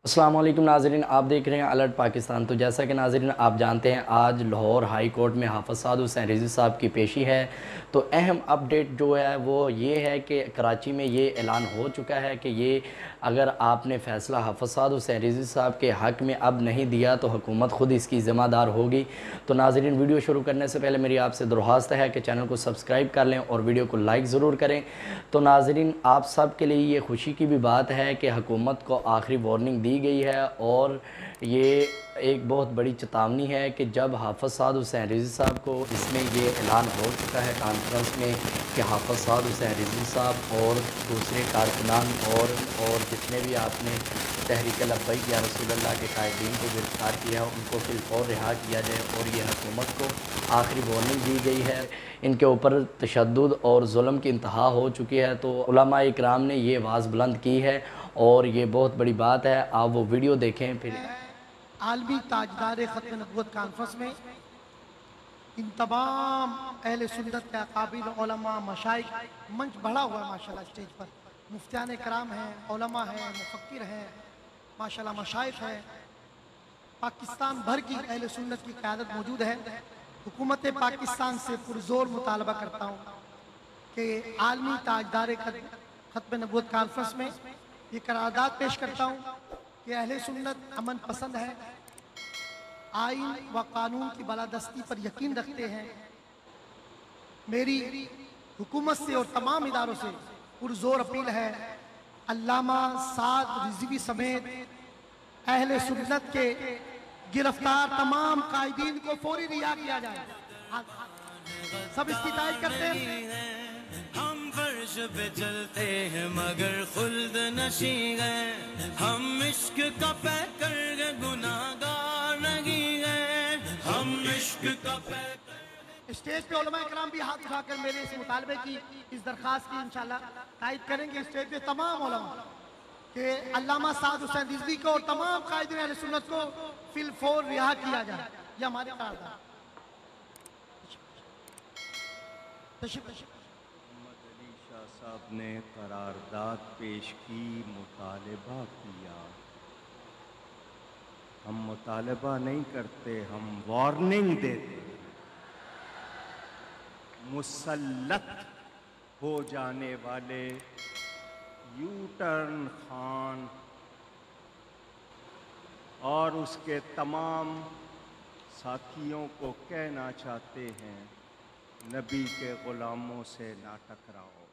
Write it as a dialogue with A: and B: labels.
A: السلام علیکم ناظرین، آپ دیکھ رہے ہیں الرٹ پاکستان۔ تو جیسا کہ ناظرین آپ جانتے ہیں، آج لاہور ہائی کورٹ میں حافظ سعد حسین رضوی صاحب کی پیشی ہے۔ تو اہم اپڈیٹ جو ہے وہ یہ ہے کہ کراچی میں یہ اعلان ہو چکا ہے کہ یہ اگر آپ نے فیصلہ حافظ سعد حسین رضوی صاحب کے حق میں اب نہیں دیا تو حکومت خود اس کی ذمہ دار ہوگی۔ تو ناظرین، ویڈیو شروع کرنے سے پہلے میری آپ سے درخواست ہے کہ چینل کو سبسکرائب کر لیں اور ویڈیو کو لائک ضرور کریں۔ تو ناظرین، آپ سب کے لیے یہ خوشی کی بھی بات ہے کہ حکومت کو آخری وارننگ دی گئی ہے، اور یہ ایک بہت بڑی چتاونی ہے کہ جب حافظ سعد حسین رضوی صاحب کو اس میں یہ اعلان ہو چکا ہے کانفرنس میں کہ حافظ سعد حسین رضوی صاحب اور دوسرے کارکنان اور جتنے بھی آپ نے تحریک لبیک یا رسول اللہ کے قائدین کو گرفتار کیا ہے ان کو فی الفور رہا کیا جائے، اور یہ حکومت کو آخری وارننگ دی گئی ہے۔ ان کے اوپر تشدد اور ظلم کی انتہا ہو چکی ہے، تو علماء اکرام نے یہ آواز بلند کی ہے اور یہ بہت بڑی بات ہے۔ آپ وہ ویڈیو دیکھیں پھر۔
B: عالمی تاجدار ختم نبوت کانفرنس میں ان تمام اہل سنت کے اکابر علماء مشائخ منچ بڑھا ہوا ہے ماشاءاللہ، اسٹیج پر مفتیان کرام ہیں، علماء ہیں، مفکر ہیں، ماشاءاللہ مشائخ ہیں، پاکستان بھر کی اہل سنت کی قیادت موجود ہے۔ حکومت پاکستان سے پرزور مطالبہ کرتا ہوں کہ عالمی تاجدار ختم نبوت کانفرنس میں یہ قرارداد پیش کرتا ہوں کہ اہل سنت امن پسند ہے، آئین و قانون کی بالادستی پر یقین رکھتے ہیں۔ میری حکومت سے اور تمام اداروں سے پرزور اپیل ہے، علامہ سعد رضوی سمیت اہل سنت کے گرفتار تمام قائدین کو فوری رہا کیا جائے۔ سب اس کی تائید کرتے ہیں۔
C: ہم فرش پہ چلتے ہیں مگر خلد نشیں ہیں، ہم عشق کا پیکر گناہگار نہیں ہیں، ہم عشق کا پیکر۔
B: اسٹیج پہ علماء اکرام بھی ہاتھ اٹھا کر میرے اس مطالبے کی، اس درخواست کی انشاءاللہ تائید کریں گے۔ اسٹیج پہ تمام علماء کہ علامہ سعد حسین رضوی کو اور تمام قائدین اہل سنت کو فی الفور رہا کیا جائے، یہ ہماری قرارداد۔
D: محمد علی شاہ صاحب نے قرارداد پیش کی، مطالبہ کیا۔ ہم مطالبہ نہیں کرتے، ہم وارننگ دیتے ہیں۔ مسلط ہو جانے والے یو ٹرن خان اور اس کے تمام ساتھیوں کو کہنا چاہتے ہیں، نبی کے غلاموں سے نہ ٹکراؤ۔